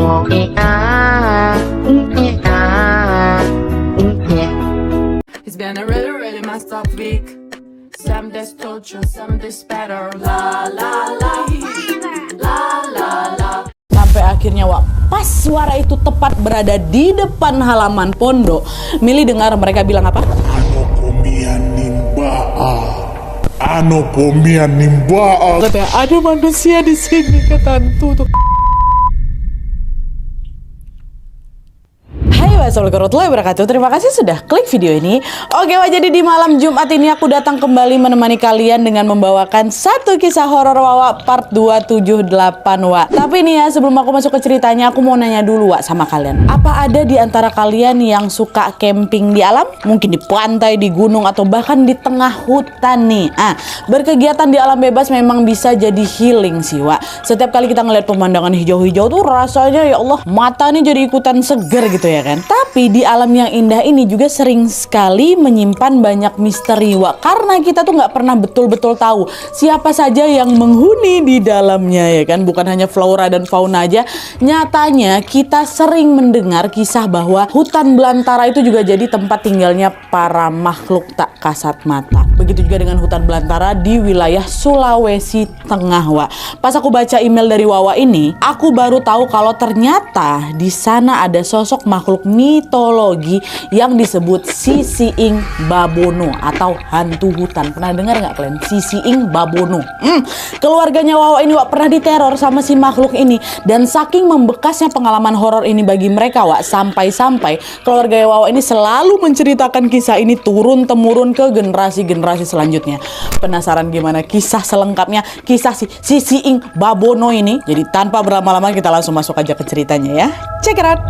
It's been a really, really messed up week. Some days told you, some days better. La la la, la la la. Sampai akhirnya Wak, pas suara itu tepat berada di depan halaman pondok, Mili dengar mereka bilang apa? Anokomia nimbaa. Ada manusia di sini, kata hantu tuh. Hai, wassalamualaikum warahmatullahi wabarakatuh. Terima kasih sudah klik video ini. Oke, Wak, jadi di malam Jumat ini aku datang kembali menemani kalian dengan membawakan satu kisah horor Wak part 278 Wak. Tapi nih ya, sebelum aku masuk ke ceritanya, aku mau nanya dulu Wak sama kalian. Apa ada di antara kalian yang suka camping di alam? Mungkin di pantai, di gunung, atau bahkan di tengah hutan nih. Berkegiatan di alam bebas memang bisa jadi healing sih Wak. Setiap kali kita ngeliat pemandangan hijau-hijau tuh rasanya ya Allah, mata nih jadi ikutan seger gitu ya kan. Tapi di alam yang indah ini juga sering sekali menyimpan banyak misteri Wak, karena kita tuh nggak pernah betul-betul tahu siapa saja yang menghuni di dalamnya ya kan. Bukan hanya flora dan fauna aja, nyatanya kita sering mendengar kisah bahwa hutan belantara itu juga jadi tempat tinggalnya para makhluk tak kasat mata. Begitu juga dengan hutan belantara di wilayah Sulawesi Tengah Wak. Pas aku baca email dari Wawa ini, aku baru tahu kalau ternyata di sana ada sosok makhluk mitologi yang disebut Sisiing Babono atau hantu hutan. Pernah dengar nggak kalian Sisiing Babono? Keluarganya Wawa ini Wak pernah diteror sama si makhluk ini, dan saking membekasnya pengalaman horor ini bagi mereka Wak, sampai-sampai keluarga Wawa ini selalu menceritakan kisah ini turun temurun ke generasi-generasi selanjutnya. Penasaran gimana kisah selengkapnya, kisah si Sisiing Babono ini? Jadi tanpa berlama-lama kita langsung masuk aja ke ceritanya ya. Check it out.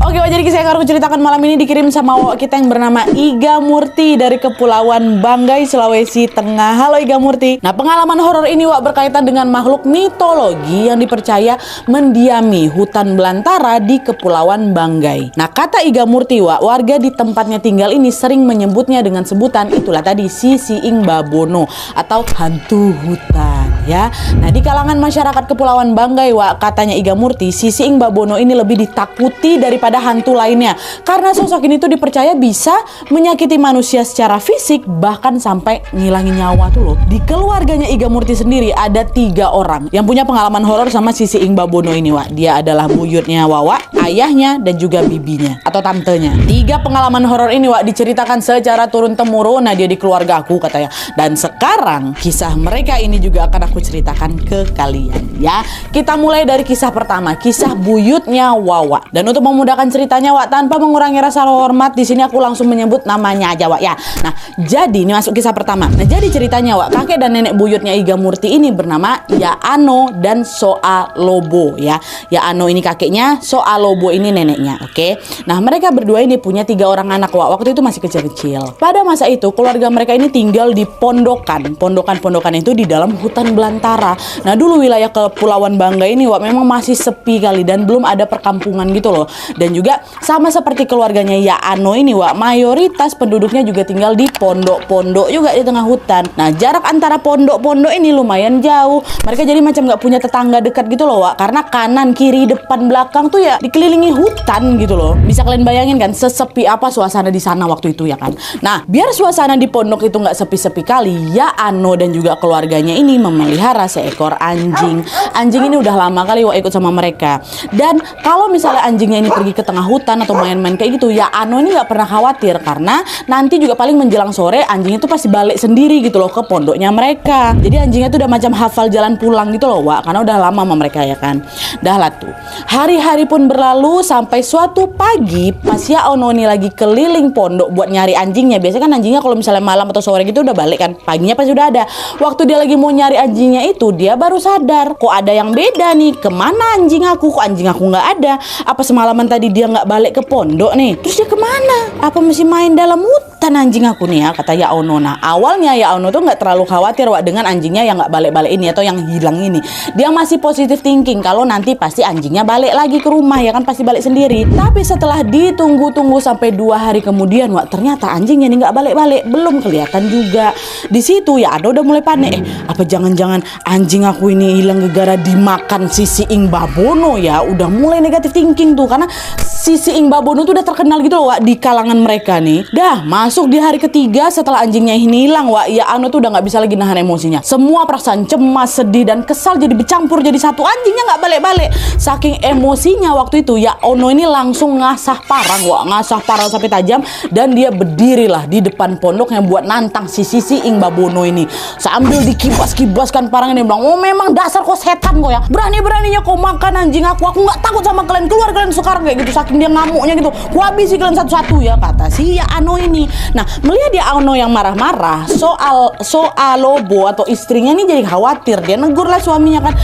Oke, jadi kisah yang aku ceritakan malam ini dikirim sama Wak kita yang bernama Iga Murti dari Kepulauan Banggai, Sulawesi Tengah. Halo Iga Murti. Nah, pengalaman horor ini Wak berkaitan dengan makhluk mitologi yang dipercaya mendiami hutan belantara di Kepulauan Banggai. Nah, kata Iga Murti Wak, warga di tempatnya tinggal ini sering menyebutnya dengan sebutan itulah tadi Sisiing Babono atau hantu hutan ya. Nah, di kalangan masyarakat Kepulauan Banggai Wak, katanya Iga Murti, Sisiing Babono ini lebih ditakuti daripada hantu lainnya karena sosok ini tuh dipercaya bisa menyakiti manusia secara fisik, bahkan sampai ngilangin nyawa tuh loh. Di keluarganya Iga Murti sendiri ada 3 orang yang punya pengalaman horor sama Sisiing Babono ini Wak. Dia adalah buyutnya Wawa, ayahnya, dan juga bibinya atau tantenya. 3 pengalaman horor ini Wak diceritakan secara turun temurun. Nah, dia di keluarga aku katanya. Dan sekarang kisah mereka ini juga akan aku ceritakan ke kalian ya. Kita mulai dari kisah pertama, kisah buyutnya Wawa. Dan untuk memudahkan ceritanya Wak, tanpa mengurangi rasa hormat, di sini aku langsung menyebut namanya aja Wak ya. Nah, jadi ini masuk kisah pertama. Nah, jadi ceritanya Wak, kakek dan nenek buyutnya Iga Murti ini bernama Ya Ano dan Soa Lobo ya. Ya Ano ini kakeknya, Soa Lobo ini neneknya. Oke. Nah, mereka berdua ini punya 3 orang anak Wak. Waktu itu masih kecil-kecil. Pada masa itu keluarga mereka ini tinggal di pondokan. Pondokan itu di dalam hutan belantara. Nah, dulu wilayah Kepulauan Banggai ini Wak memang masih sepi kali dan belum ada perkampungan gitu loh. Dan juga sama seperti keluarganya Ya Ano ini Wak, mayoritas penduduknya juga tinggal di pondok-pondok juga di tengah hutan. Nah, jarak antara pondok-pondok ini lumayan jauh. Mereka jadi macam nggak punya tetangga dekat gitu loh Wak, karena kanan, kiri, depan, belakang tuh ya dikelilingi hutan gitu loh. Bisa kalian bayangin kan sesepi apa suasana di sana waktu itu ya kan. Nah, biar suasana di pondok itu nggak sepi-sepi kali, Ya Ano dan juga keluarganya ini memelihara seekor anjing. Anjing ini udah lama kali Wak ikut sama mereka. Dan kalau misalnya anjingnya ini pergi ke tengah hutan atau main-main kayak gitu, Ya Ano ini nggak pernah khawatir karena nanti juga paling menjelang sore anjingnya itu pasti balik sendiri gitu loh ke pondoknya mereka. Jadi anjingnya tuh udah macam hafal jalan pulang gitu loh Wak, karena udah lama sama mereka ya kan. Dah lah tuh. Hari-hari pun berlalu sampai suatu pagi pas Ya Ano ini lagi keliling pondok buat nyari anjingnya. Biasanya kan anjingnya kalau misalnya malam atau sore gitu udah balik kan. Paginya pasti udah ada. Waktu dia lagi mau nyari anjingnya itu, dia baru sadar kok ada yang beda nih. Kemana anjing aku? Kok anjing aku nggak ada? Apa semalaman tadi dia nggak balik ke pondok nih? Terus dia kemana? Apa masih main dalam hutan? kelihatan anjing aku nih ya, kata Ya Ono. Nah awalnya Ya Ono tuh nggak terlalu khawatir Wak dengan anjingnya yang nggak balik-balik ini atau yang hilang ini. Dia masih positif thinking kalau nanti pasti anjingnya balik lagi ke rumah ya kan, pasti balik sendiri. Tapi setelah ditunggu-tunggu sampai 2 hari kemudian Wak, ternyata anjingnya ini nggak balik-balik, belum kelihatan juga. Di situ Ya Ono udah mulai panik, apa jangan-jangan anjing aku ini hilang gara-gara dimakan si Ing Babono ya. Udah mulai negatif thinking tuh, karena si Ing Babono tuh udah terkenal gitu loh Wak di kalangan mereka nih. Dah masuk di hari ketiga setelah anjingnya ini hilang Wak, Ya Ono tuh udah nggak bisa lagi nahan emosinya. Semua perasaan cemas, sedih dan kesal jadi bercampur jadi satu. Anjingnya nggak balik-balik. Saking emosinya waktu itu Ya Ono ini langsung ngasah parang Wak, ngasah parang sampai tajam, dan dia berdirilah di depan pondok yang buat nantang si Ing Babono ini. Sambil dikibas-kibaskan parang ini, bilang, oh memang dasar kau setan kau ya, berani-beraninya kau makan anjing aku nggak takut sama kalian, keluar kalian sekarang, kayak gitu. Saking dia ngamuknya gitu, ku habisi kalian satu-satu ya, kata si Ya Ono ini. Nah melihat Ya Ono yang marah-marah soal Lobo atau istrinya ini jadi khawatir. Dia negur lah suaminya kan,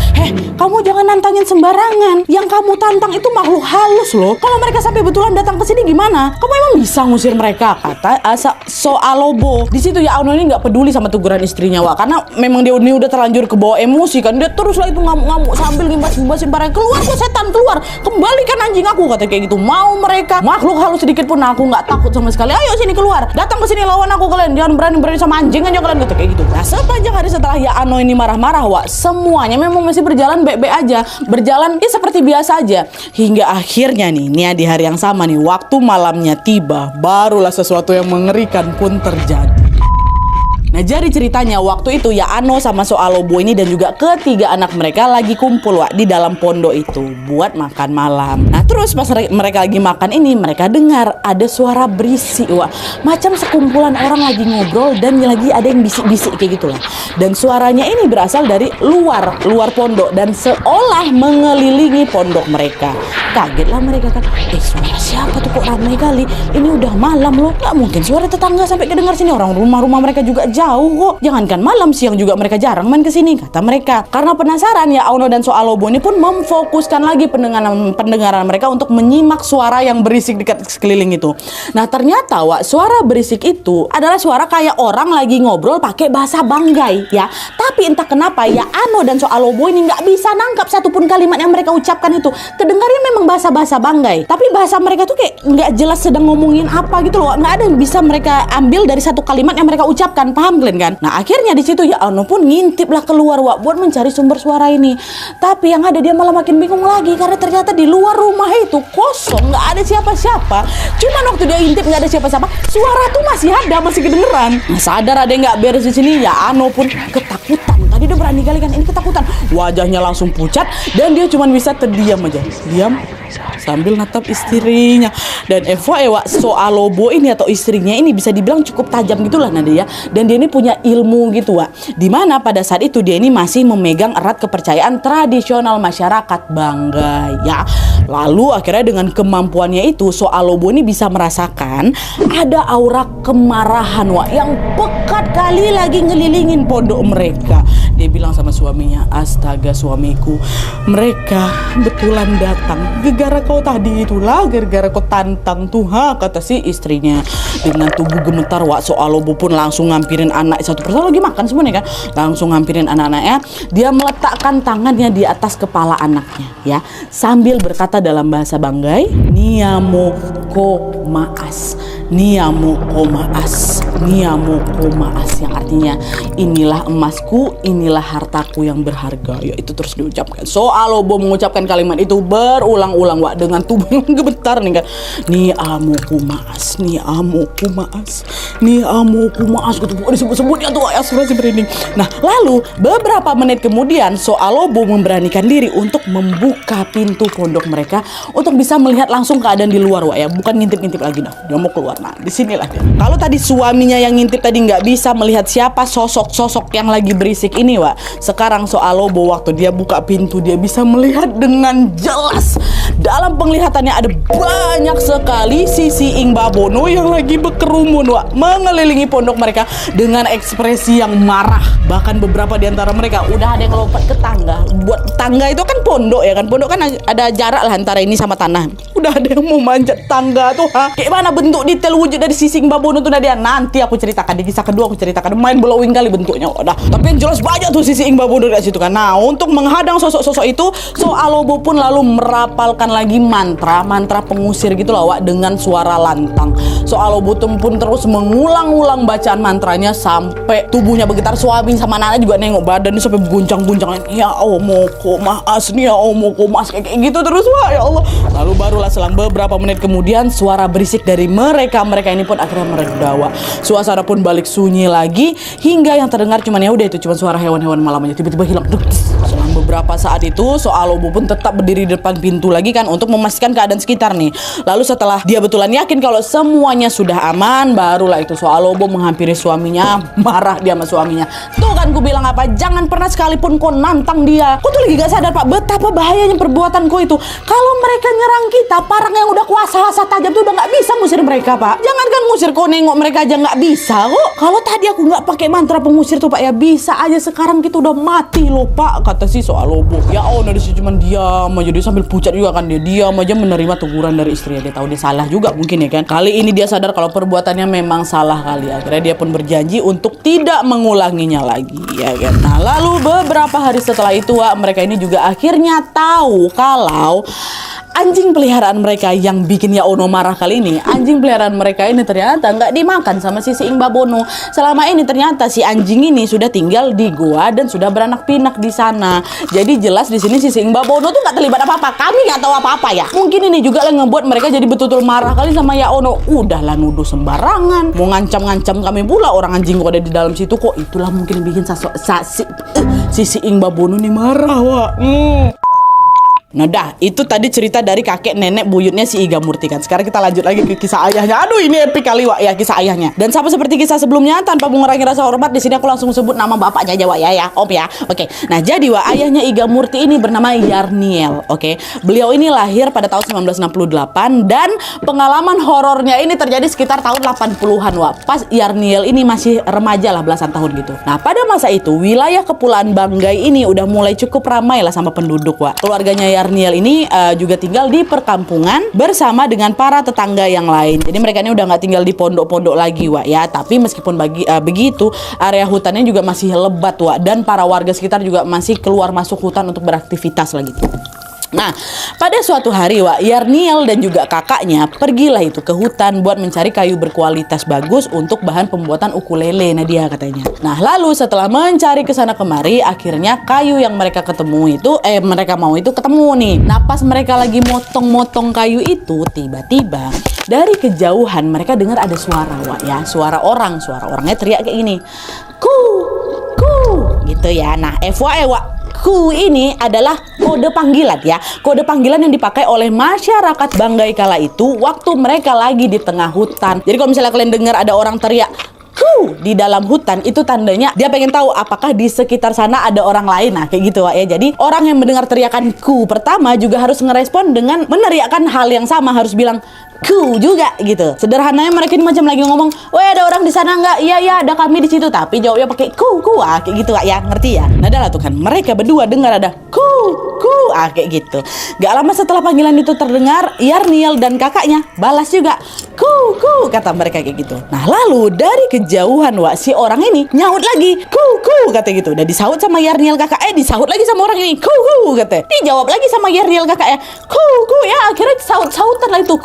kamu jangan nantangin sembarangan, yang kamu tantang itu makhluk halus loh, kalau mereka sampai betulan datang ke sini gimana, kamu emang bisa ngusir mereka, kata soal Lobo. Di situ Ya Ono ini nggak peduli sama teguran istrinya Wak, karena memang dia ini udah terlanjur kebawa emosi kan. Dia teruslah itu ngamuk-ngamuk sambil ngimbas-ngimbasin parang, keluar kok setan, keluar, kembalikan anjing aku, kata kayak gitu. Mau mereka makhluk halus sedikit pun aku nggak takut sama sekali, ayo sini keluar, datang ke sini lawan aku kalian, jangan berani-berani sama anjing aja kalian, kata kayak gitu. Nah sepanjang hari setelah Ya Ono ini marah-marah Wak, semuanya memang masih berjalan baik-baik aja, berjalan ya seperti biasa aja, hingga akhirnya nih di hari yang sama nih, waktu malamnya tiba, barulah sesuatu yang mengerikan pun terjadi. Nah jadi ceritanya waktu itu Ya Ono sama soal Lobo ini dan juga ketiga anak mereka lagi kumpul Wak di dalam pondok itu buat makan malam. Nah terus pas mereka lagi makan ini, mereka dengar ada suara berisik Wak, macam sekumpulan orang lagi ngobrol dan lagi ada yang bisik-bisik kayak gitulah. Dan suaranya ini berasal dari luar pondok dan seolah mengelilingi pondok mereka. Kagetlah mereka kan, suara siapa tuh kok ramai kali, ini udah malam loh, nggak mungkin suara tetangga sampai kedengar sini, orang rumah mereka juga jauh kok, jangankan malam, siang juga mereka jarang main kesini, kata mereka. Karena penasaran, Ya Ono dan soal Lobo ini pun memfokuskan lagi pendengaran mereka untuk menyimak suara yang berisik dekat sekeliling itu. Nah ternyata Wak, suara berisik itu adalah suara kayak orang lagi ngobrol pakai bahasa Banggai ya. Tapi entah kenapa Ya Ono dan soal Lobo ini nggak bisa nangkap satupun kalimat yang mereka ucapkan itu. Kedengarnya memang bahasa Banggai, tapi bahasa mereka tuh kayak nggak jelas sedang ngomongin apa gitu loh. Nggak ada yang bisa mereka ambil dari satu kalimat yang mereka ucapkan, paham kalian kan? Nah akhirnya di situ Ya Ono pun ngintip lah keluar Wak buat mencari sumber suara ini. Tapi yang ada dia malah makin bingung lagi, karena ternyata di luar rumah itu kosong, nggak ada siapa-siapa. Cuman waktu dia ngintip nggak ada siapa-siapa, suara tuh masih ada, masih kedengeran. Nah, sadar ada yang nggak beres di sini, Ya Ono pun ketakutan. Tadi udah berani kali kan, ini ketakutan. Wajahnya langsung pucat dan dia cuma bisa terdiam aja, diam sambil natap istrinya. Dan Wak, soal Lobo ini atau istrinya ini bisa dibilang cukup tajam gitulah Nadia. Dan dia ini punya ilmu gitu Wak, dimana pada saat itu dia ini masih memegang erat kepercayaan tradisional masyarakat Banggai ya. Lalu akhirnya dengan kemampuannya itu, soal Lobo ini bisa merasakan ada aura kemarahan Wak yang pekat kali lagi ngelilingin pondok mereka. Dia bilang sama suaminya, astaga suamiku, mereka betulan datang gara-gara kau tadi itulah, gara-gara kau tantang tuh, kata si istrinya. Dengan tubuh gemetar Wak, soal Lobo pun langsung ngampirin anak satu persatu, lagi makan semuanya kan, langsung ngampirin anak-anaknya. Dia meletakkan tangannya di atas kepala anaknya ya, sambil berkata dalam bahasa Banggai, Niamoko maas, Niamoko maas, Niamoko maas, yang artinya inilah emasku, inilah hartaku yang berharga ya. Itu terus diucapkan. Soal Lobo mengucapkan kalimat itu berulang-ulang Wak dengan tubuh yang gemetar nih kan, Niamoko maas, Niamoko maas, Niamoko maas, gitu disebut-sebutnya tuh ya, suara merinding. Nah lalu beberapa menit kemudian soal Lobo memberanikan diri untuk membuka pintu pondok mereka untuk bisa melihat langsung keadaan di luar Wak ya, bukan ngintip-ngintip lagi dah, dia mau keluar. Nah disinilah dia. Kalau tadi suaminya yang ngintip tadi nggak bisa melihat siapa sosok-sosok yang lagi berisik ini Wak, sekarang soal Lobo waktu dia buka pintu dia bisa melihat dengan jelas. Dalam penglihatannya ada banyak sekali si Ing Babono yang lagi berkerumun Wak, mengelilingi pondok mereka dengan ekspresi yang marah. Bahkan beberapa di antara mereka udah ada yang lompat ke tangga. Buat tangga itu kan pondok ya kan, pondok kan ada jarak lah antara ini sama tanah. Udah ada yang mau manjat tangga tuh, kayak mana bentuk detail tinggal wujud dari sisi Mbak Bono tuh Nadia. Nanti aku ceritakan di kisah kedua, aku ceritakan main blowing kali bentuknya. Udah. Tapi yang jelas banyak tuh sisi Mbak Bono dari situ kan. Nah, untuk menghadang sosok-sosok itu, So Alobo pun lalu merapalkan lagi mantra pengusir gitu loh, Wak, dengan suara lantang. So Alobo pun terus mengulang-ulang bacaan mantranya sampai tubuhnya bergetar. Suami sama anak juga nengok badannya sampai guncang-guncang. Ya omoko maas nih, ya omoko maas kayak gitu terus, wah ya Allah. Lalu barulah selang beberapa menit kemudian suara berisik dari mereka ini pun akhirnya mereda, Wak. Suasana pun balik sunyi lagi hingga yang terdengar cuman ya udah itu cuma suara hewan-hewan malam aja tiba-tiba hilang. Selang beberapa saat itu So Alobo pun tetap berdiri di depan pintu lagi kan untuk memastikan keadaan sekitar nih. Lalu setelah dia betulan yakin kalau semuanya sudah aman, barulah itu So Alobo menghampiri suaminya. Marah dia sama suaminya. Tuh kan ku bilang apa, jangan pernah sekalipun kau nantang dia. Kau tuh lagi gak sadar, Pak, betapa bahayanya perbuatan kau itu. Kalau mereka nyerang kita, parang yang udah kuasa asa tajam tuh udah gak bisa ngusir mereka, Pak. Jangankan ngusir, kau nengok mereka aja gak bisa kok. Kalau tadi aku gak pakai mantra pengusir tuh, Pak, ya bisa aja sekarang kita udah mati loh, Pak, kata si So Alobo. Ya Allah, dari situ cuman diam aja, dia sambil pucat juga kan, dia diam aja menerima teguran dari istrinya. Dia tahu dia salah juga mungkin ya kan. Kali ini dia sadar kalau perbuatannya memang salah kali. Akhirnya dia pun berjanji untuk tidak mengulanginya lagi, ya kan. Nah, lalu beberapa hari setelah itu, Wak, mereka ini juga akhirnya tahu kalau anjing peliharaan mereka yang bikin Ya Ono marah kali ini, anjing peliharaan mereka ini ternyata nggak dimakan sama si Mbak Bono. Selama ini ternyata si anjing ini sudah tinggal di gua dan sudah beranak pinak di sana. Jadi jelas di sini si Mbak Bono tuh nggak terlibat apa-apa. Kami nggak tahu apa-apa ya. Mungkin ini juga yang ngebuat mereka jadi betul-betul marah kali sama Ya Ono. Udahlah nuduh sembarangan, mau ngancam-ngancam kami pula, orang anjing kok ada di dalam situ kok. Itulah mungkin yang bikin si Mbak Bono nih marah, Wak. Nah dah, itu tadi cerita dari kakek nenek buyutnya si Iga Murti kan. Sekarang kita lanjut lagi ke kisah ayahnya. Aduh, ini epic kali, Wak, ya kisah ayahnya. Dan sama seperti kisah sebelumnya, tanpa mengurangi rasa hormat, di sini aku langsung sebut nama bapaknya aja, Wak, ya, Om ya. Oke. Nah, jadi, Wak, ayahnya Iga Murti ini bernama Yarniel, oke. Beliau ini lahir pada tahun 1968 dan pengalaman horornya ini terjadi sekitar tahun 80-an, Wak. Pas Yarniel ini masih remaja lah, belasan tahun gitu. Nah, pada masa itu wilayah Kepulauan Banggai ini udah mulai cukup ramai lah sama penduduk, Wak. Keluarganya Yarniel ini juga tinggal di perkampungan bersama dengan para tetangga yang lain. Jadi mereka ini udah nggak tinggal di pondok-pondok lagi, Wak, ya. Tapi meskipun begitu, area hutannya juga masih lebat, Wak, dan para warga sekitar juga masih keluar masuk hutan untuk beraktivitas lagi gitu. Nah, pada suatu hari, Wak, Yarniel dan juga kakaknya pergilah itu ke hutan buat mencari kayu berkualitas bagus untuk bahan pembuatan ukulele, Nadia katanya. Nah, lalu setelah mencari kesana kemari, akhirnya kayu yang mereka mereka mau itu ketemu nih. Nah, pas mereka lagi motong-motong kayu itu, tiba-tiba dari kejauhan mereka dengar ada suara, Wak, ya, suara orangnya teriak kayak gini, ku, gitu ya. Nah, FYI, Wak, ku ini adalah kode panggilan ya. Kode panggilan yang dipakai oleh masyarakat Banggai kala itu waktu mereka lagi di tengah hutan. Jadi kalau misalnya kalian dengar ada orang teriak ku di dalam hutan, itu tandanya dia pengen tahu apakah di sekitar sana ada orang lain. Nah, kayak gitu, Wak, ya. Jadi orang yang mendengar teriakan ku pertama juga harus ngerespon dengan meneriakkan hal yang sama, harus bilang ku juga gitu. Sederhananya mereka ini macam lagi ngomong, "Weh, ada orang di sana nggak?" "Iya, ada kami di situ." Tapi jawabnya pakai ku, kayak gitu, Wak, ya. Ngerti ya? Nah, adalah tuh kan mereka berdua dengar ada ku, kayak gitu. Gak lama setelah panggilan itu terdengar, Yarniel dan kakaknya balas juga ku, kata mereka kayak gitu. Nah, lalu dari kejauhan, Wak, si orang ini nyaut lagi ku, kata gitu. Udah disaut sama Yarniel kakak, disaut lagi sama orang ini ku, kata. Dijawab lagi sama Yarniel kakak, ku, ya. Akhirnya saut-sautan lah itu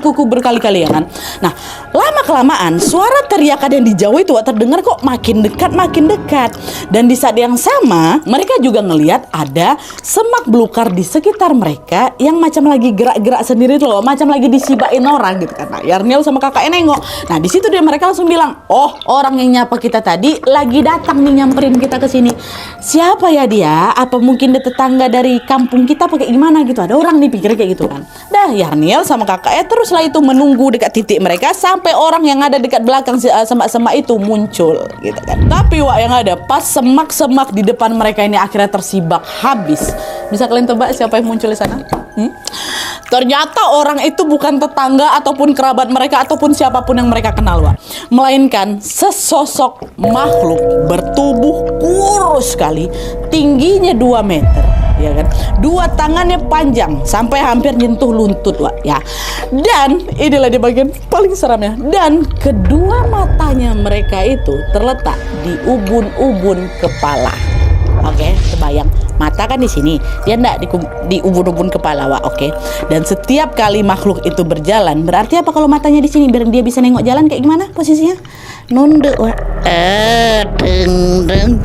ku berkali-kali ya kan. Nah, lama-kelamaan suara teriakan yang di jauh itu, Wak, terdengar kok makin dekat. Dan di saat yang sama mereka juga ngelihat ada semak belukar di sekitar mereka yang macam lagi gerak-gerak sendiri tuh loh, macam lagi disibain orang gitu kan. Nah, Yarniel sama kakaknya nengok. Nah, di situ dia mereka langsung bilang, "Oh, orang yang nyapa kita tadi lagi datang nih nyamperin kita ke sini. Siapa ya dia? Apa mungkin dia tetangga dari kampung kita pakai gimana gitu? Ada orang nih," pikir kayak gitu kan. Dah, Yarniel sama kakaknya teruslah itu menunggu dekat titik mereka sampai orang yang ada dekat belakang semak-semak itu muncul gitu kan. Tapi, Wak, yang ada pas semak-semak di depan mereka ini akhirnya tersibak habis. Bisa kalian tebak siapa yang muncul di sana? Ternyata orang itu bukan tetangga ataupun kerabat mereka ataupun siapapun yang mereka kenal, Wak. Melainkan sesosok makhluk bertubuh kurus sekali, tingginya 2 meter. ya kan. Dua tangannya panjang sampai hampir nyentuh luntut, Wak, ya. Dan inilah di bagian paling seramnya. Dan kedua matanya mereka itu terletak di ubun-ubun kepala. Oke, kebayang. Mata kan di sini, dia enggak di ubun-ubun kepala, Wak. Oke. Dan setiap kali makhluk itu berjalan, berarti apa kalau matanya di sini biar dia bisa nengok jalan kayak gimana posisinya? Nunduk, Wak. Deng.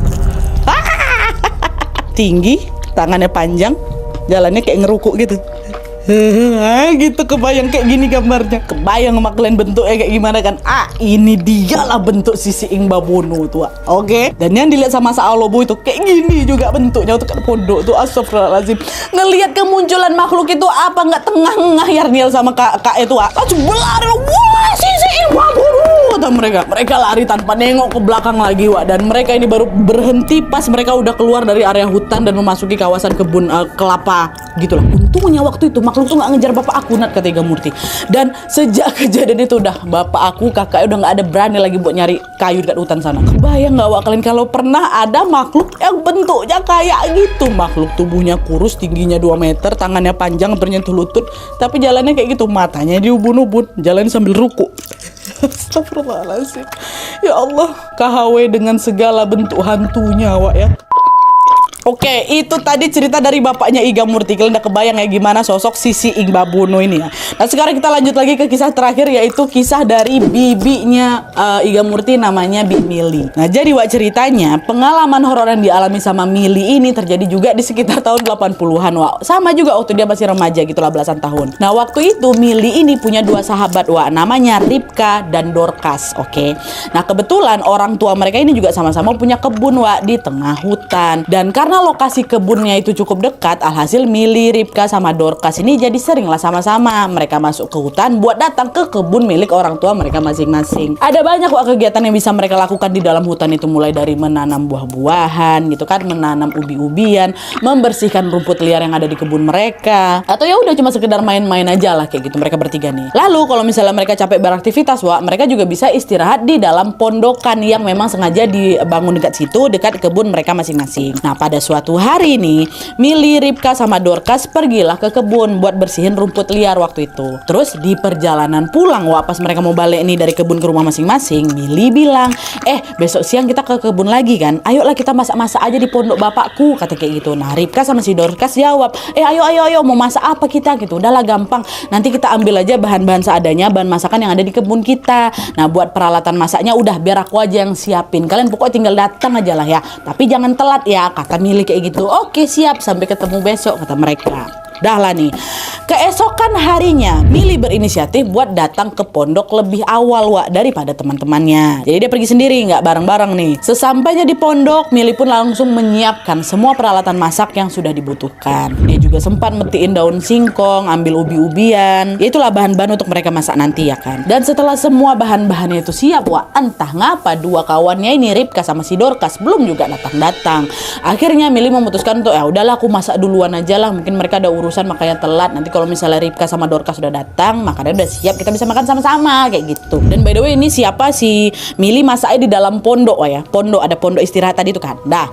Tinggi, tangannya panjang, jalannya kayak ngerukuk gitu. Gitu, kebayang kayak gini gambarnya. Kebayang sama kalian bentuknya kayak gimana kan? Ini dialah bentuk sisi ing babono tuh. Oke. Dan yang dilihat sama Saolobo itu kayak gini juga bentuknya tuh kan pondok tuh. Astagfirullahaladzim. Ngelihat kemunculan makhluk itu apa nggak tengah ngayar Niel sama kak itu. Langsung berlari. Wah, sisi ing babono kata mereka. Mereka lari tanpa nengok ke belakang lagi, Wak. Dan mereka ini baru berhenti pas mereka udah keluar dari area hutan dan memasuki kawasan kebun kelapa gitulah. Untungnya waktu itu makhluk tuh nggak ngejar bapak aku, Nat, kata Iga Murti. Dan sejak kejadian itu udah bapak aku, kakaknya udah nggak ada berani lagi buat nyari kayu dekat hutan sana. Kebayang nggak, Wak, kalian kalau pernah ada makhluk yang bentuknya kayak gitu? Makhluk tubuhnya kurus, tingginya 2 meter, tangannya panjang bernyentuh lutut, tapi jalannya kayak gitu, matanya di ubun-ubun, jalan sambil ruku. Astagfirullahaladzim. Ya Allah, KHW dengan segala bentuk hantunya, Wak, ya. Oke, itu tadi cerita dari bapaknya Iga Murti. Kalian udah kebayang ya gimana sosok Sisi Ing Babono ini ya. Nah, sekarang kita lanjut lagi ke kisah terakhir, yaitu kisah dari bibinya Iga Murti, namanya Bi Mili. Nah, jadi, Wak, ceritanya pengalaman horor yang dialami sama Mili ini terjadi juga di sekitar tahun 80-an, Wak. Sama juga waktu dia masih remaja gitulah, belasan tahun. Nah, waktu itu Mili ini punya 2 sahabat, Wak, namanya Ripka dan Dorcas. Oke. Nah, kebetulan orang tua mereka ini juga sama-sama punya kebun, Wak, di tengah hutan. Dan karena lokasi kebunnya itu cukup dekat, alhasil Mili, Ripka sama Dorcas ini jadi sering lah sama-sama mereka masuk ke hutan buat datang ke kebun milik orang tua mereka masing-masing. Ada banyak, Wak, kegiatan yang bisa mereka lakukan di dalam hutan itu, mulai dari menanam buah-buahan gitu kan, menanam ubi-ubian, membersihkan rumput liar yang ada di kebun mereka, atau ya udah cuma sekedar main-main aja lah kayak gitu mereka bertiga nih. Lalu kalau misalnya mereka capek beraktivitas, Wak, mereka juga bisa istirahat di dalam pondokan yang memang sengaja dibangun dekat situ, dekat kebun mereka masing-masing. Nah, pada suatu hari nih, Mili, Ripka sama Dorcas pergilah ke kebun buat bersihin rumput liar waktu itu. Terus di perjalanan pulang, Wak, pas mereka mau balik nih dari kebun ke rumah masing-masing, Mili bilang, besok siang kita ke kebun lagi kan? Ayolah kita masak-masak aja di pondok bapakku, kata kayak gitu. Nah, Ripka sama si Dorcas jawab, ayo mau masak apa kita gitu? Udahlah gampang, nanti kita ambil aja bahan-bahan seadanya, bahan masakan yang ada di kebun kita. Nah, buat peralatan masaknya udah biar aku aja yang siapin. Kalian pokoknya tinggal datang aja lah ya. Tapi jangan telat ya, kata Mili kayak gitu. Oke, siap, sampai ketemu besok, kata mereka. Dah lah nih. Keesokan harinya, Mili berinisiatif buat datang ke pondok lebih awal, Wak, daripada teman-temannya. Jadi dia pergi sendiri, nggak bareng-bareng nih. Sesampainya di pondok, Mili pun langsung menyiapkan semua peralatan masak yang sudah dibutuhkan. Dia juga sempat metiin daun singkong, ambil ubi-ubian. Itulah bahan-bahan untuk mereka masak nanti ya kan. Dan setelah semua bahan-bahannya itu siap, Wak, entah ngapa dua kawannya ini, Ripka sama si Dorcas, belum juga datang-datang. Akhirnya Mili memutuskan untuk ya udahlah aku masak duluan aja lah. Mungkin mereka ada urusan makanya telat. Nanti kalau misalnya Ripka sama Dorcas sudah datang, makannya udah siap, kita bisa makan sama-sama kayak gitu. Dan by the way, ini siapa si Mili masaknya di dalam pondok, ya. Pondok, ada pondok istirahat tadi itu kan. Nah,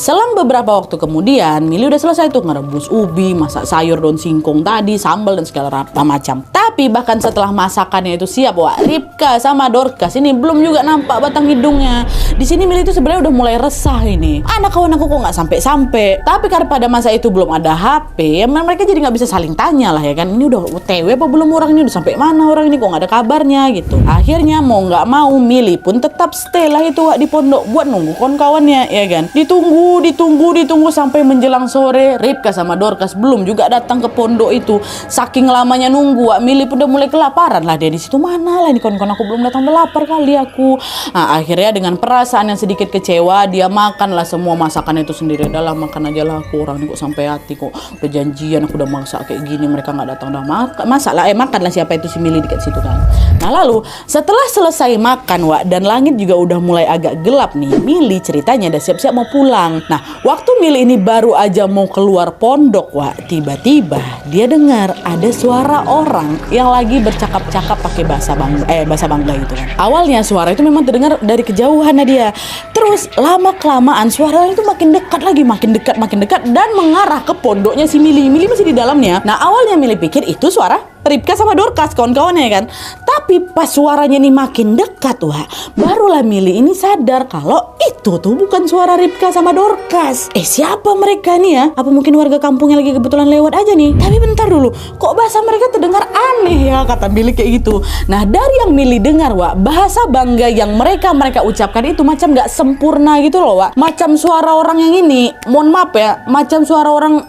selang beberapa waktu kemudian Mili udah selesai tuh ngerebus ubi, masak sayur daun singkong tadi, sambal dan segala macam. Tapi bahkan setelah masakannya itu siap, Wak, Ripka sama Dorcas ini belum juga nampak batang hidungnya. Di sini Mili itu sebenarnya udah mulai resah ini. Anak kawan aku kok nggak sampai-sampai. Tapi karena pada masa itu belum ada HP, ya mereka jadi nggak bisa saling tanya lah ya kan. Ini udah OTW apa belum orang ini, udah sampai mana orang ini kok nggak ada kabarnya gitu. Akhirnya mau nggak mau Mili pun tetap stay lah itu, Wak, di pondok buat nunggu kawan-kawannya ya kan. Ditunggu sampai menjelang sore. Ripka sama Dorcas belum juga datang ke pondok itu. Saking lamanya nunggu, Wak, Mili pun udah mulai kelaparan lah dia di situ. Mana lah ini kawan-kawan aku belum datang, udah lapar kali aku. Nah, akhirnya dengan perasaan yang sedikit kecewa, dia makanlah semua masakan itu sendiri. Udahlah makan aja lah aku, orang ini kok sampai hati kok. Udah janjian ngapain aku udah masak kayak gini, mereka nggak datang, udah makanlah siapa itu si Mili dekat situ kan. Nah lalu setelah selesai makan Wak, dan langit juga udah mulai agak gelap nih, Mili ceritanya udah siap-siap mau pulang. Nah waktu Mili ini baru aja mau keluar pondok Wak, tiba-tiba dia dengar ada suara orang yang lagi bercakap-cakap pakai bahasa Bangga gitu kan. Awalnya suara itu memang terdengar dari kejauhan dia. Terus lama kelamaan suara itu makin dekat dan mengarah ke pondoknya si Mili. Mili masih di dalamnya. Nah awalnya Mili pikir itu suara Ripka sama Dorcas kawan-kawannya kan. Tapi pas suaranya nih makin dekat Wah, barulah Mili ini sadar kalau itu tuh bukan suara Ripka sama Dorcas. Siapa mereka nih ya? Apa mungkin warga kampung yang lagi kebetulan lewat aja nih? Tapi bentar dulu, kok bahasa mereka terdengar aneh ya, kata Mili kayak gitu. Nah dari yang Mili dengar Wak, bahasa Bangga yang mereka ucapkan itu macam gak sempurna gitu loh Wak. Macam suara orang yang ini, mohon maaf ya, macam suara orang,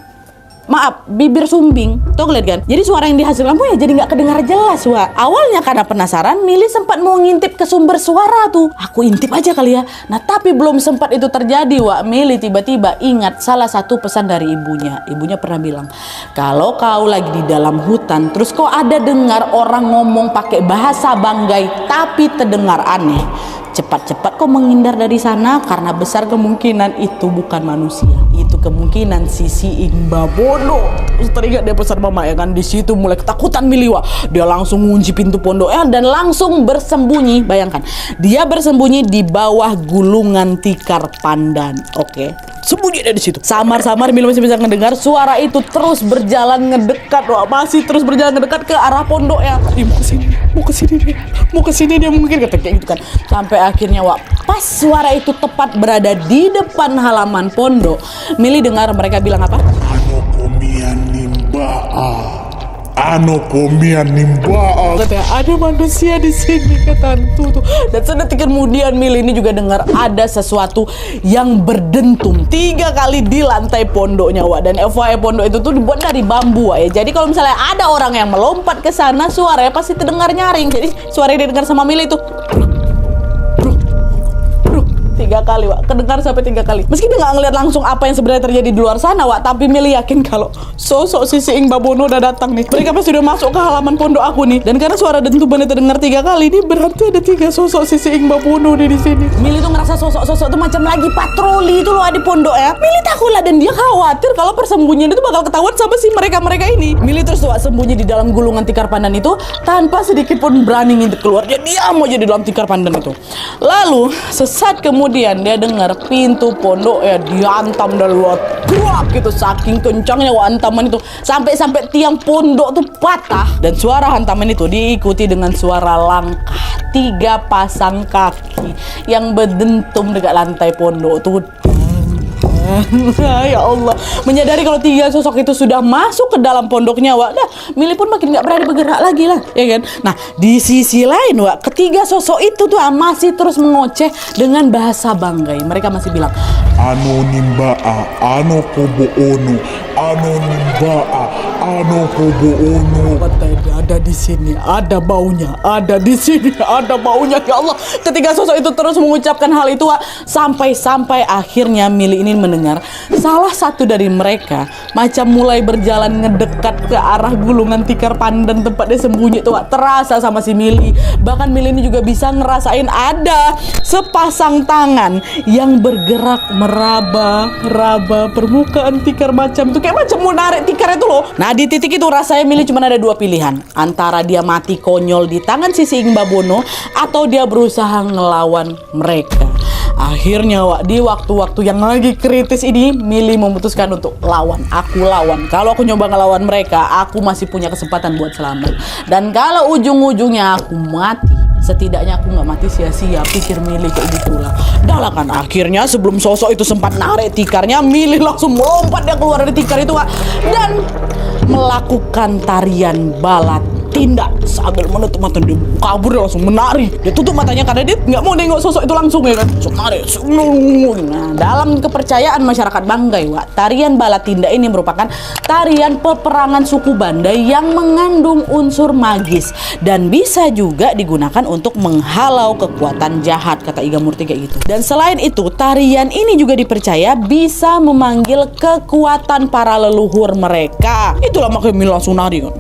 maaf, bibir sumbing. Tuh lihat kan? Jadi suara yang dihasilkan pun ya jadi nggak kedengar jelas Wak. Awalnya karena penasaran, Mili sempat mau ngintip ke sumber suara tuh. Aku intip aja kali ya. Nah tapi belum sempat itu terjadi Wak, Mili tiba-tiba ingat salah satu pesan dari ibunya. Ibunya pernah bilang, kalau kau lagi di dalam hutan, terus kau ada dengar orang ngomong pakai bahasa Banggai tapi terdengar aneh, cepat-cepat kau menghindar dari sana karena besar kemungkinan itu bukan manusia. Itu kemungkinan Sisi Ingba Bono. Terus teringat dia pesan mama ya kan. Di situ mulai ketakutan Mili Wak. Dia langsung ngunci pintu pondoknya dan langsung bersembunyi. Bayangkan, dia bersembunyi di bawah gulungan tikar pandan. Oke. Sembunyi dia di situ. Samar-samar Mili masih bisa mendengar suara itu terus berjalan ngedekat Wak. Masih terus berjalan ngedekat ke arah pondoknya. Dia mau ke sini dia mungkin kata kayak gitu kan. Sampai akhirnya Wak, pas suara itu tepat berada di depan halaman pondok, Mili dengar mereka bilang apa? Anokomian nimbaa. Katanya ada manusia di sini kata hantu tuh. Dan sedetik kemudian Mili ini juga dengar ada sesuatu yang berdentum 3 kali di lantai pondoknya Wak. Dan FYI pondok itu tuh dibuat dari bambu Wak ya. Jadi kalau misalnya ada orang yang melompat ke sana, suaranya pasti terdengar nyaring. Jadi suara yang didengar sama Mili itu 3 kali Wak, kedengar sampai 3 kali. Meski dia nggak ngeliat langsung apa yang sebenarnya terjadi di luar sana Wak, tapi Mili yakin kalau sosok Sisi Ingba Bono udah datang nih. Mereka pasti udah masuk ke halaman pondok aku nih. Dan karena suara dentuman terdengar 3 kali, ini berarti ada 3 sosok Sisi Ingba Bono di sini. Mili tuh ngerasa sosok-sosok tuh macam lagi patroli itu loh di pondok ya. Mili takut lah dan dia khawatir kalau persembunyian itu bakal ketahuan sama si mereka ini. Mili terus tuh Wak, sembunyi di dalam gulungan tikar pandan itu tanpa sedikit pun berani ngintip keluar. Dia diam aja di dalam tikar pandan itu. Lalu sesaat kemudian dia dengar pintu pondok ya dihantam dari luar, gerak gitu, saking kencangnya hantaman itu sampai tiang pondok tuh patah. Dan suara hantaman itu diikuti dengan suara langkah 3 pasang kaki yang berdentum dekat lantai pondok tuh. Ya Allah, menyadari kalau 3 sosok itu sudah masuk ke dalam pondoknya Wak, dah Mili pun makin gak berani bergerak lagi lah ya kan. Nah di sisi lain Wak, ketiga sosok itu tuh masih terus mengoceh dengan bahasa Banggai. Mereka masih bilang Anonimbaa, anokobo ono, anonimbaa, anokobo ono. Katanya ada di sini, ada baunya, ada di sini, ada baunya. Ya Allah, ketiga sosok itu terus mengucapkan hal itu Wak, sampai akhirnya Mili ini mendengar salah satu dari mereka macam mulai berjalan ngedekat ke arah gulungan tikar pandan tempat dia sembunyi tuh Wak. Terasa sama si Mili. Bahkan Mili ini juga bisa ngerasain ada sepasang tangan yang bergerak meraba permukaan tikar macam itu, kayak macam mau narik tikar itu loh. Nah di titik itu rasanya Mili cuma ada 2 pilihan, antara dia mati konyol di tangan Sisi Ingba Bono atau dia berusaha ngelawan mereka. Akhirnya Wak, di waktu-waktu yang lagi kritis ini Mili memutuskan untuk lawan. Aku lawan. Kalau aku nyoba ngelawan mereka, aku masih punya kesempatan buat selamat. Dan kalau ujung-ujungnya aku mati, setidaknya aku nggak mati sia-sia, pikir Mili kayak gitulah. Dah lah kan, akhirnya sebelum sosok itu sempat narik tikarnya, Mili langsung melompat dia keluar dari tikar itu Wak, dan melakukan tarian balat tindak. Sambil menutup mata dia kabur, dia langsung menari. Dia tutup matanya karena dia nggak mau nengok sosok itu langsung ya kan. Nah, dalam kepercayaan masyarakat Banggai, Wak, tarian bala tindak ini merupakan tarian peperangan suku Bandai yang mengandung unsur magis dan bisa juga digunakan untuk menghalau kekuatan jahat, kata Iga Murti kayak gitu. Dan selain itu, tarian ini juga dipercaya bisa memanggil kekuatan para leluhur mereka. Itulah makanya Mili langsung nari kan.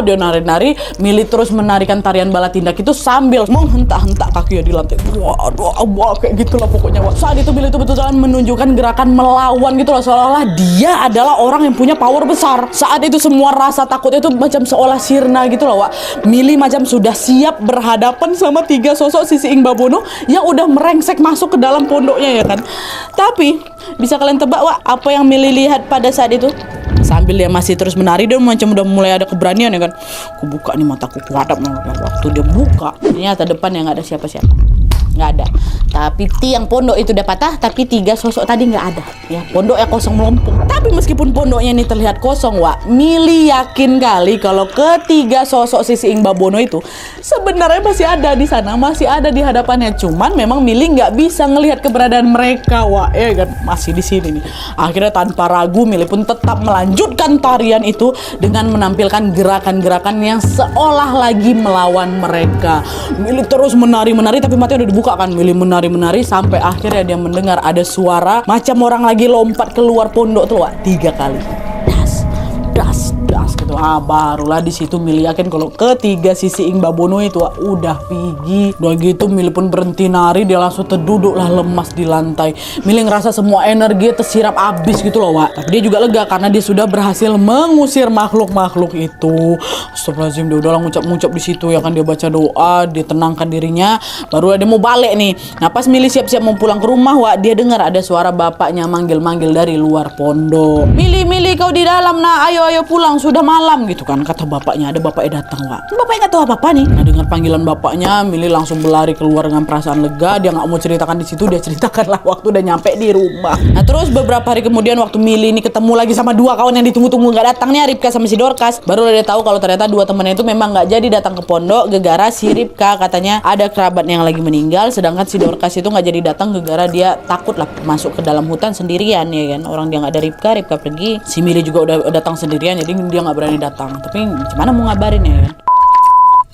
Dia nari-nari, Mili terus menarikan tarian bala tindak itu sambil menghentak-hentak kakinya di lantai. Wah, kayak gitulah pokoknya. Wah, saat itu Mili itu betul-betul menunjukkan gerakan melawan gitu loh, seolah-olah dia adalah orang yang punya power besar. Saat itu semua rasa takutnya itu macam seolah sirna gitu loh, Wak. Mili macam sudah siap berhadapan sama 3 sosok Sisi Ing Babono yang udah merengsek masuk ke dalam pondoknya ya kan. Tapi bisa kalian tebak, Wak, apa yang Mili lihat pada saat itu? Sambil dia masih terus menari, dia macam udah mulai ada keberanian ya kan. Aku buka nih mataku, kuhadap. Waktu dia buka, ternyata depannya nggak ada siapa-siapa. Nggak ada. Tapi tiang pondok itu udah patah, tapi 3 sosok tadi nggak ada. Ya, pondoknya kosong melompong. Tapi meskipun pondoknya ini terlihat kosong, Wak, Mili yakin kali kalau ketiga sosok Sisi Ing Babono itu sebenarnya masih ada di sana, masih ada di hadapannya. Cuman memang Mili nggak bisa ngelihat keberadaan mereka, Wak, ya kan, masih di sini nih. Akhirnya tanpa ragu Mili pun tetap melanjutkan tarian itu dengan menampilkan gerakan-gerakan yang seolah lagi melawan mereka. Mili terus menari-menari tapi matanya udah dibuka kan. Mili menari-menari sampai akhirnya dia mendengar ada suara macam orang lagi lompat keluar pondok tuh, Wak, 3 kali. Das gitu. Barulah di situ Mili yakin kalau ketiga Sisi Ing Babono itu, Wak, udah pergi. Udah gitu Mili pun berhenti nari, dia langsung terduduklah lemas di lantai. Mili ngerasa semua energi tersirap habis gitu loh, Wak. Tapi dia juga lega karena dia sudah berhasil mengusir makhluk-makhluk itu. Astagfirullahaladzim, dia udahlah ngucap-ngucap di situ ya kan, dia baca doa, dia tenangkan dirinya, baru dia mau balik nih. Nah, pas Mili siap-siap mau pulang ke rumah, Wak, dia dengar ada suara bapaknya manggil-manggil dari luar pondok. Mili, kau di dalam, nah, ayo pulang, sudah malam gitu kan, kata bapaknya. Ada bapaknya datang, Wak. Bapaknya nggak tahu apa-apa nih. Nah, dengar panggilan bapaknya, Mili langsung berlari keluar dengan perasaan lega. Dia nggak mau ceritakan di situ, dia ceritakanlah waktu udah nyampe di rumah. Nah, terus beberapa hari kemudian waktu Mili ini ketemu lagi sama 2 kawan yang ditunggu-tunggu nggak datang nih, Ripka sama si Dorcas. Baru dia tahu kalau ternyata 2 temannya itu memang nggak jadi datang ke pondok gegara si Ripka katanya ada kerabatnya yang lagi meninggal, sedangkan si Dorcas itu nggak jadi datang gegara dia takut lah masuk ke dalam hutan sendirian ya kan. Orang dia nggak ada Ripka pergi, si Mili juga udah datang sendirian, jadi dia nggak berani datang. Tapi gimana mau ngabarin ya kan?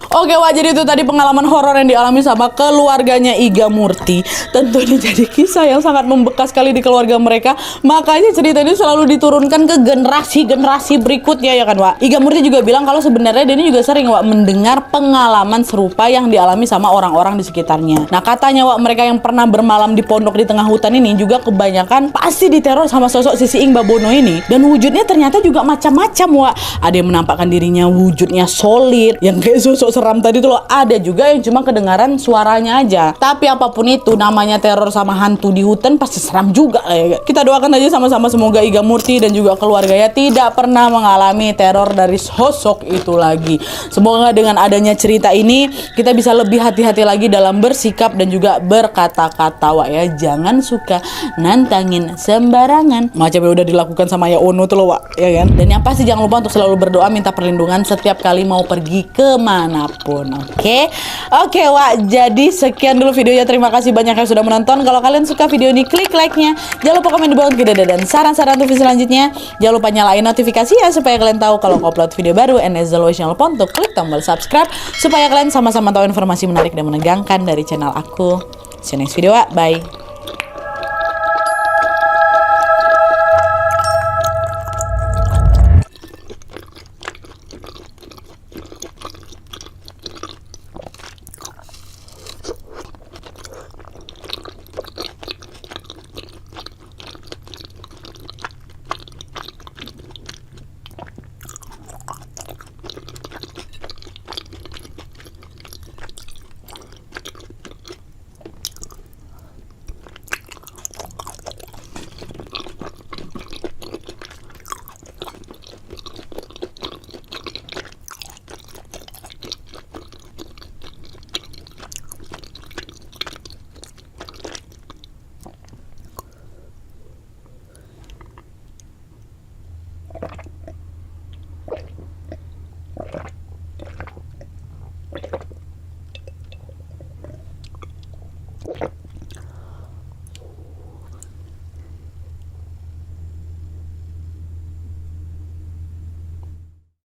Oke, Wak, jadi itu tadi pengalaman horor yang dialami sama keluarganya Iga Murti. Tentu ini jadi kisah yang sangat membekas sekali di keluarga mereka. Makanya cerita ini selalu diturunkan ke generasi-generasi berikutnya ya kan, Wak. Iga Murti juga bilang kalau sebenarnya dia ini juga sering, Wak, mendengar pengalaman serupa yang dialami sama orang-orang di sekitarnya. Nah, katanya, Wak, mereka yang pernah bermalam di pondok di tengah hutan ini juga kebanyakan pasti diteror sama sosok Sisi Ing Babono ini. Dan wujudnya ternyata juga macam-macam, Wak. Ada yang menampakkan dirinya wujudnya solid, yang kayak sosok seram tadi tuh loh. Ada juga yang cuma kedengaran suaranya aja. Tapi apapun itu, namanya teror sama hantu di hutan pasti seram juga lah ya. Kita doakan aja sama-sama semoga Iga Murti dan juga keluarganya tidak pernah mengalami teror dari sosok itu lagi. Semoga dengan adanya cerita ini kita bisa lebih hati-hati lagi dalam bersikap dan juga berkata-kata, Wak, ya. Jangan suka nantangin sembarangan macam yang udah dilakukan sama Ya Ono tuh loh, Wak, ya kan. Dan yang pasti jangan lupa untuk selalu berdoa minta perlindungan setiap kali mau pergi kemana pun. Oke, Wak, jadi sekian dulu videonya. Terima kasih banyak yang sudah menonton. Kalau kalian suka video ini, klik like-nya. Jangan lupa komen di bawah untuk ide dan saran-saran untuk video selanjutnya. Jangan lupa nyalain notifikasi ya supaya kalian tahu kalau aku upload video baru. And as always, jangan lupa untuk klik tombol subscribe supaya kalian sama-sama tahu informasi menarik dan menegangkan dari channel aku. See you next video, Wak. Bye.